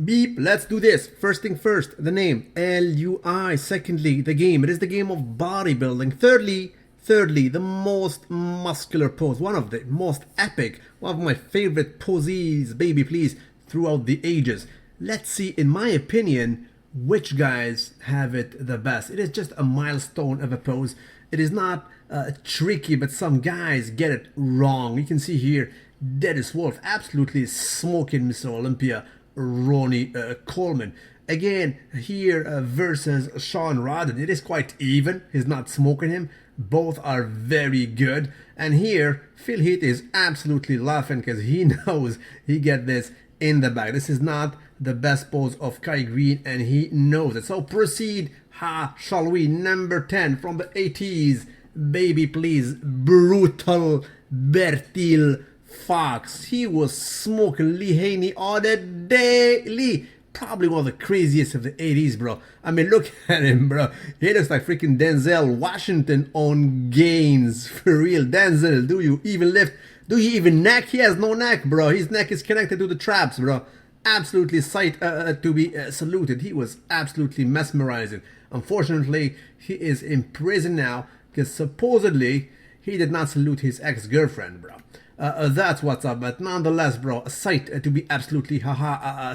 Beep, let's do this. First thing first, the name, LUI. Secondly, the game. It is the game of bodybuilding. Thirdly, the most muscular pose. One of the most epic, one of my favorite poses, baby please, throughout the ages. Let's see, in my opinion, which guys have it the best. It is just a milestone of a pose. It is not tricky, but some guys get it wrong. You can see here, Dennis Wolf absolutely smoking Mr. Olympia, Ronnie Coleman. Again, here versus Sean Rodden, it is quite even. He's not smoking him. Both are very good. And here, Phil Heath is absolutely laughing because he knows he get this in the bag. This is not the best pose of Kai Green, and he knows it. So proceed, shall we? Number 10 from the 80s, baby please, Brutal Bertil Fox. He was smoking Lee Haney on the daily. Probably one of the craziest of the 80s, bro. I mean, look at him, bro. He looks like freaking Denzel Washington on gains. For real, Denzel, do you even lift? Do you even neck? He has no neck, bro. His neck is connected to the traps, bro. Absolutely sight to be saluted. He was absolutely mesmerizing. Unfortunately, he is in prison now because supposedly he did not salute his ex-girlfriend, bro. That's what's up, but nonetheless, bro, a sight to be absolutely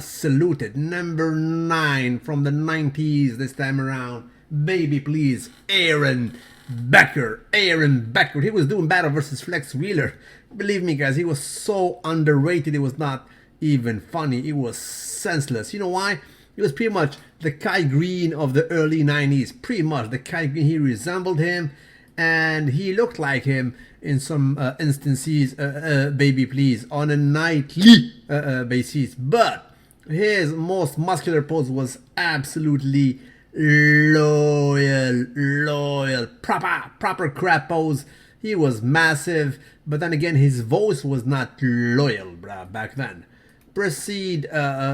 saluted. Number 9 from the 90s this time around. Baby, please, Aaron Becker. Aaron Becker. He was doing battle versus Flex Wheeler. Believe me, guys, he was so underrated. It was not even funny. It was senseless. You know why? He was pretty much the Kai Green of the early 90s. Pretty much the Kai Green. He resembled him, and he looked like him in some instances, baby please, on a nightly basis. But his most muscular pose was absolutely loyal, proper crap pose. He was massive, but then again, his voice was not loyal, bruh, back then. Proceed,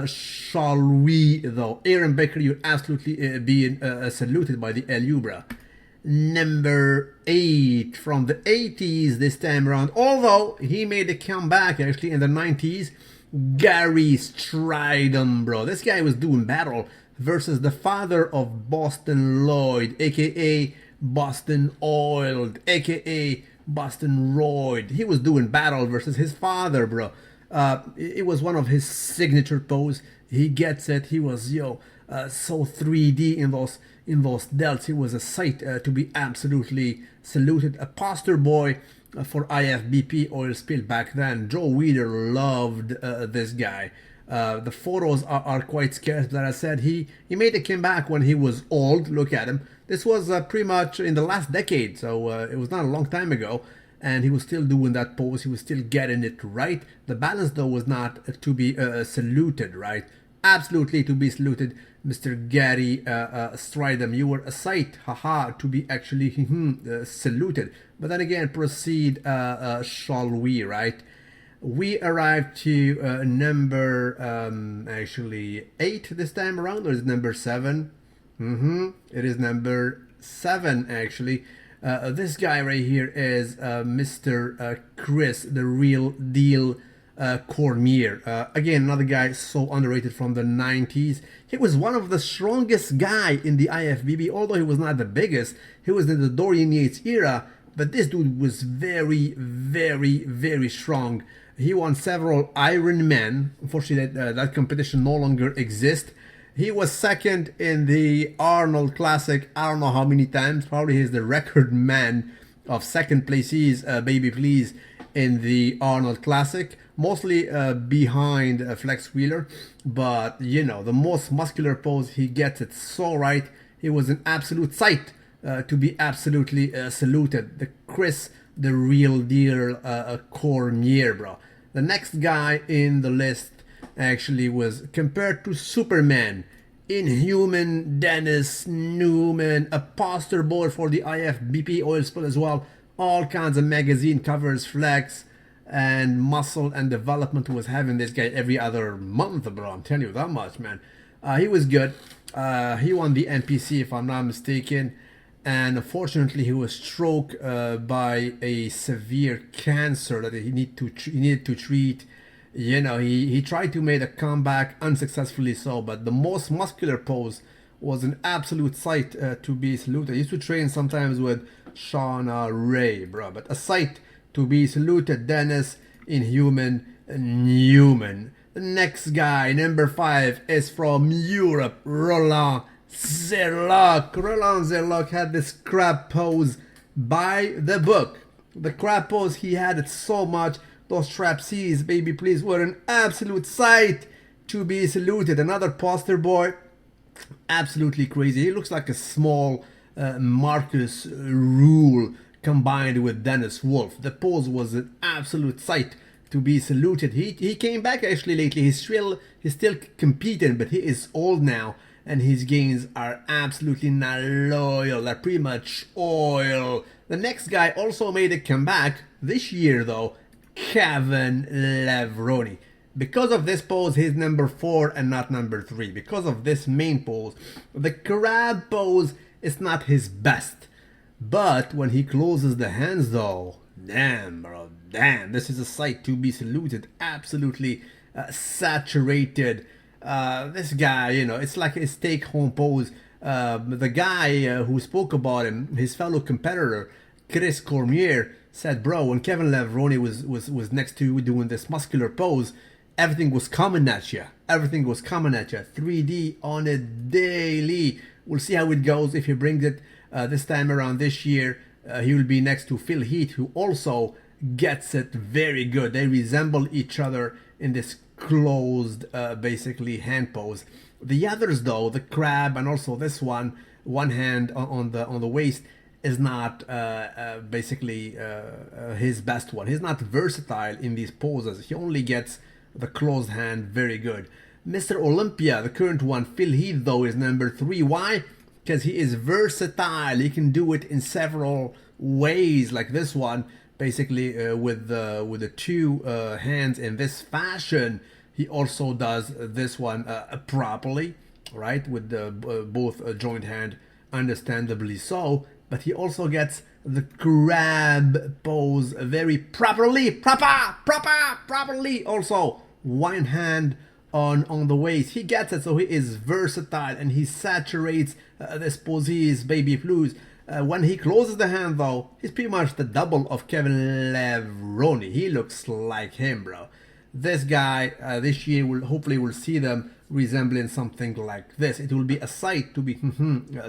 shall we, though? Aaron Becker, you're absolutely being saluted by the LU, bruh. Number 8 from the 80s this time around, although he made a comeback actually in the 90s, Gary Stridham, bro. This guy was doing battle versus the father of Boston Lloyd, aka Boston Oiled, aka Boston Royd. He was doing battle versus his father, bro. It was one of his signature pose. He gets it. He was so 3D in those delts. He was a sight to be absolutely saluted. A poster boy for IFBB oil spill back then. Joe Weider loved this guy. The photos are quite scarce, but as I said, he made a comeback when he was old. Look at him. This was pretty much in the last decade, so it was not a long time ago. And he was still doing that pose. He was still getting it right. The balance, though, was not to be saluted, right? Absolutely to be saluted, Mr. Gary Stridham. You were a sight, to be actually saluted. But then again, proceed, shall we, right? We arrived to number, actually, 8 this time around, or is it number 7? It is number 7, actually. This guy right here is Mr. Chris, the real deal Cormier. Again, another guy so underrated from the 90s. He was one of the strongest guy in the IFBB, although he was not the biggest. He was in the Dorian Yates era, but this dude was very, very, very strong. He won several Ironman. Unfortunately, that competition no longer exists. He was second in the Arnold Classic, I don't know how many times. Probably he's the record man of second places, baby please, in the Arnold Classic. Mostly behind Flex Wheeler. But, the most muscular pose, he gets it so right. He was an absolute sight to be absolutely saluted. The Chris, the real deal Cormier, bro. The next guy in the list actually was compared to Superman, Inhuman Dennis Newman, a poster boy for the IFBB oil spill as well. All kinds of magazine covers, Flex, and Muscle and Development was having this guy every other month, bro. I'm telling you that much, man. He was good. He won the NPC, if I'm not mistaken. And unfortunately, he was struck by a severe cancer that he needed to treat. he tried to make a comeback unsuccessfully so, but the most muscular pose was an absolute sight to be saluted. I used to train sometimes with Sean Ray, bro, but a sight to be saluted. Dennis, Inhuman, Newman. The next guy, number 5, is from Europe, Roland Zerlock. Roland Zerlock had this crab pose by the book. The crab pose, he had it so much. Those trapezes, baby, please, were an absolute sight to be saluted. Another poster boy, absolutely crazy. He looks like a small Marcus Rule combined with Dennis Wolf. The pose was an absolute sight to be saluted. He came back actually lately. He's still competing, but he is old now, and his gains are absolutely not loyal. They're pretty much oil. The next guy also made a comeback this year though, Kevin Levroni. Because of this pose, he's number 4 and not number 3. Because of this main pose, the crab pose is not his best. But when he closes the hands though, damn bro, damn, this is a sight to be saluted. Absolutely saturated. This guy, it's like his take-home pose. The guy who spoke about him, his fellow competitor, Chris Cormier, said, bro, when Kevin Levroni was next to you doing this muscular pose, everything was coming at you. Everything was coming at you. 3D on it daily. We'll see how it goes if he brings it this time around this year. He will be next to Phil Heath, who also gets it very good. They resemble each other in this closed, basically, hand pose. The others, though, the crab and also this one hand on the waist, is not basically his best one. He's not versatile in these poses. He only gets the closed hand very good. Mr. Olympia, the current one, Phil Heath, though, is number 3. Why? Because he is versatile. He can do it in several ways, like this one, basically with the 2 hands in this fashion. He also does this one properly, right, with the both joint hand, understandably so. But he also gets the crab pose very properly, properly. Also, one hand on the waist. He gets it, so he is versatile and he saturates this pose. He is baby blues. When he closes the hand, though, he's pretty much the double of Kevin Levroni. He looks like him, bro. This guy, this year, hopefully we'll see them resembling something like this. It will be a sight to be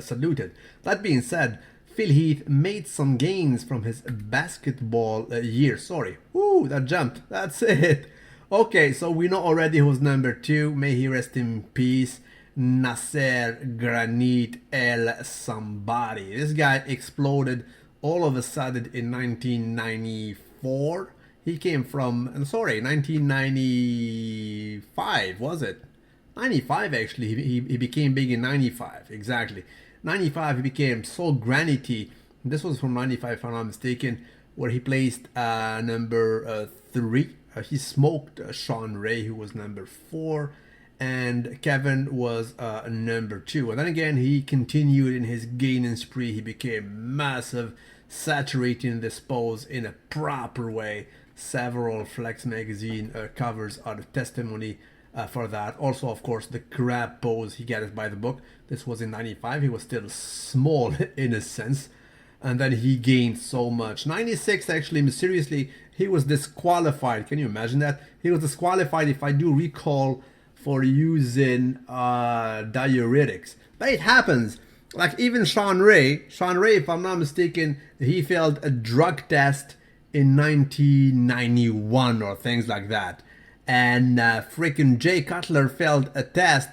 saluted. That being said, Phil Heath made some gains from his basketball year. Sorry. Ooh, that jumped. That's it. Okay, so we know already who's number 2. May he rest in peace. Nasser Granit El Somebody. This guy exploded all of a sudden in 1994. He came from, 1995, was it? 95 actually. He became big in 95, exactly. 95 he became so granity. This was from 95 if I'm not mistaken, where he placed number 3. He smoked Sean Ray, who was number 4, and Kevin was number 2. And then again he continued in his gaining spree. He became massive, saturating this pose in a proper way. Several Flex magazine covers are the testimony for that. Also, of course, the crab pose, he got it by the book. This was in 95. He was still small in a sense, and then he gained so much. 96, actually, mysteriously, he was disqualified. Can you imagine that? He was disqualified, if I do recall, for using diuretics. But it happens. Like even Sean Ray, if I'm not mistaken, he failed a drug test in 1991 or things like that. And freaking Jay Cutler failed a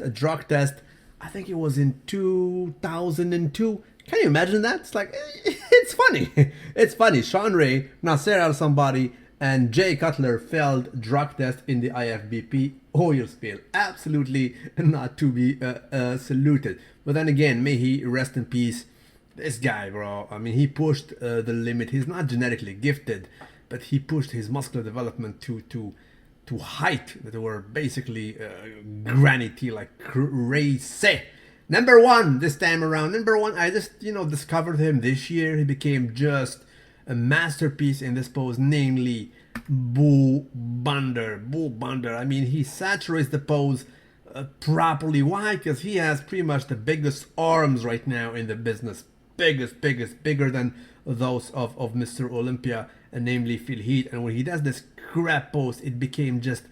drug test, I think it was in 2002. Can you imagine that? It's like, it's funny. It's funny. Sean Ray, Nasser Al Somebody, and Jay Cutler failed drug test in the IFBB oil spill. Absolutely not to be saluted. But then again, may he rest in peace. This guy, bro, I mean, he pushed the limit. He's not genetically gifted, but he pushed his muscular development to height that were basically granity, like crazy. Number 1 this time around. Number 1, I just, discovered him this year. He became just a masterpiece in this pose, namely Bull Bunder. I mean, he saturates the pose properly. Why? Because he has pretty much the biggest arms right now in the business. Bigger than those of Mr. Olympia, and namely Phil Heath. And when he does this crab pose, it became just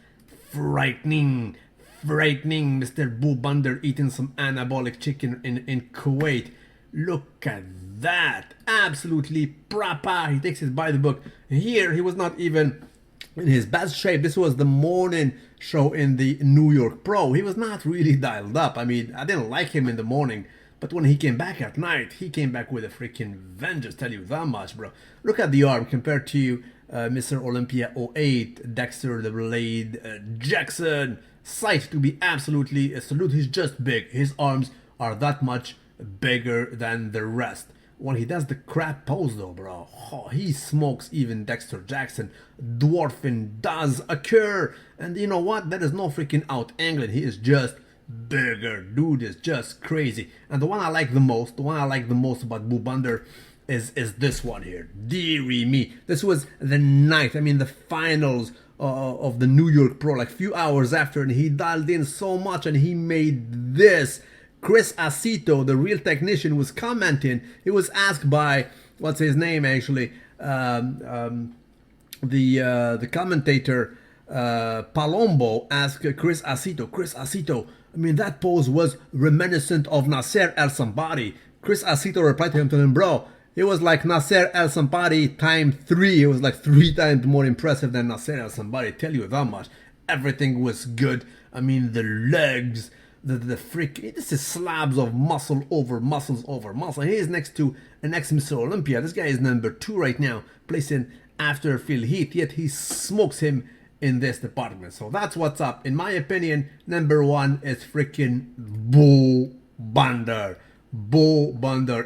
frightening. Mr. Bull eating some anabolic chicken in Kuwait. Look at that. Absolutely proper. He takes it by the book. Here, he was not even in his best shape. This was the morning show in the New York Pro. He was not really dialed up. I mean, I didn't like him in the morning, but when he came back at night, he came back with a freaking vengeance. Tell you that much, bro. Look at the arm compared to Mr. Olympia 08, Dexter the Blade Jackson. Sight to be absolutely a salute. He's just big. His arms are that much bigger than the rest. When he does the crab pose though, bro, he smokes even Dexter Jackson. Dwarfing does occur. And you know what? That is no freaking out angling. He is just bigger. Dude is just crazy. And the one I like the most about Bull is this one here. Dearie me. This was the night, I mean the finals of the New York Pro, like few hours after, and he dialed in so much and he made this. Chris Acito, the real technician, was commenting. He was asked by, what's his name actually, the commentator Palombo asked Chris Acito, I mean, that pose was reminiscent of Nasser El Somebody. Chris Acito replied to him, bro, it was like Nasser El Somebody times 3. It was like 3 times more impressive than Nasser El Somebody. Tell you that much. Everything was good. I mean, the legs, the freak. This is slabs of muscle over muscles over muscle. He is next to an ex-Mr. Olympia. This guy is number 2 right now, placing after Phil Heath. Yet he smokes him in this department. So that's what's up. In my opinion, number 1 is freaking Bull Bunder,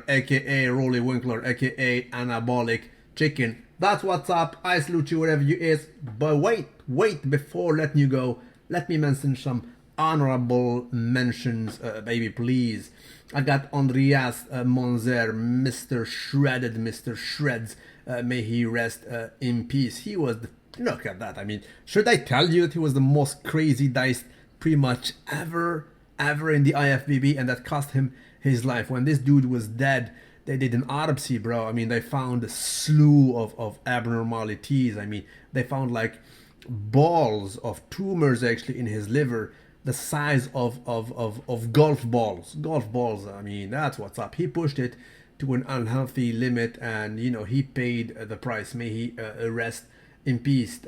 aka Rolly Winkler, aka Anabolic Chicken. That's what's up. I salute you wherever you is. But wait, before letting you go, let me mention some honorable mentions, baby, please. I got Andreas Monzer, Mr. Shredded, Mr. Shreds. May he rest in peace. He was look at that. I mean, should I tell you that he was the most crazy diced pretty much ever in the IFBB, and that cost him his life. When this dude was dead, they did an autopsy, bro. I mean, they found a slew of abnormalities. I mean, they found like balls of tumors actually in his liver, the size of golf balls. I mean, that's what's up. He pushed it to an unhealthy limit, and you know, he paid the price. May he rest in peace.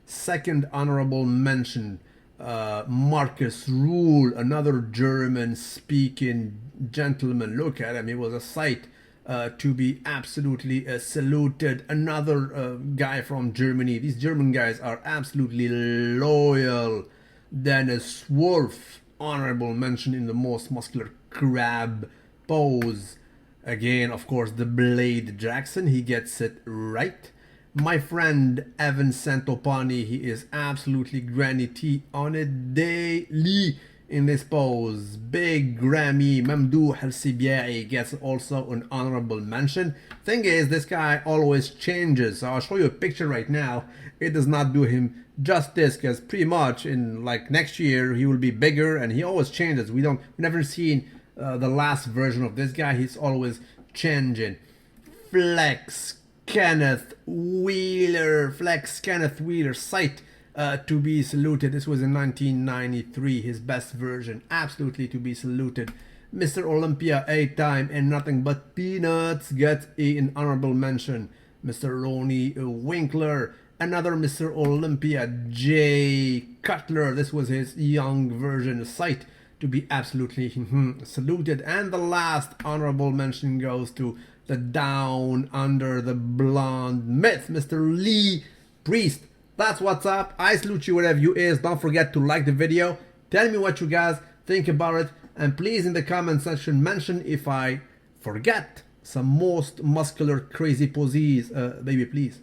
Second honorable mention, Marcus Rule, another German-speaking gentleman. Look at him. He was a sight to be absolutely saluted. Another guy from Germany. These German guys are absolutely loyal. Dennis Wolf, honorable mention in the most muscular crab pose. Again, of course, the Blade Jackson. He gets it right. My friend Evan Santopani, he is absolutely granny T on a daily in this pose. Big Grammy Mamdou Helsibieri gets also an honorable mention. Thing is, this guy always changes. So I'll show you a picture right now. It does not do him justice, because pretty much in like next year he will be bigger, and he always changes. We've never seen the last version of this guy. He's always changing. Flex Kenneth Wheeler, sight to be saluted. This was in 1993, his best version, absolutely to be saluted. Mr. Olympia 8-time and nothing but peanuts gets an honorable mention. Mr. Ronnie Winkler, another Mr. Olympia, Jay Cutler, this was his young version, sight to be absolutely saluted. And the last honorable mention goes to the down under the blonde myth, Mr. Lee Priest. That's what's up. I salute you wherever you is. Don't forget to like the video. Tell me what you guys think about it. And please in the comment section mention if I forget some most muscular crazy poses, baby, please.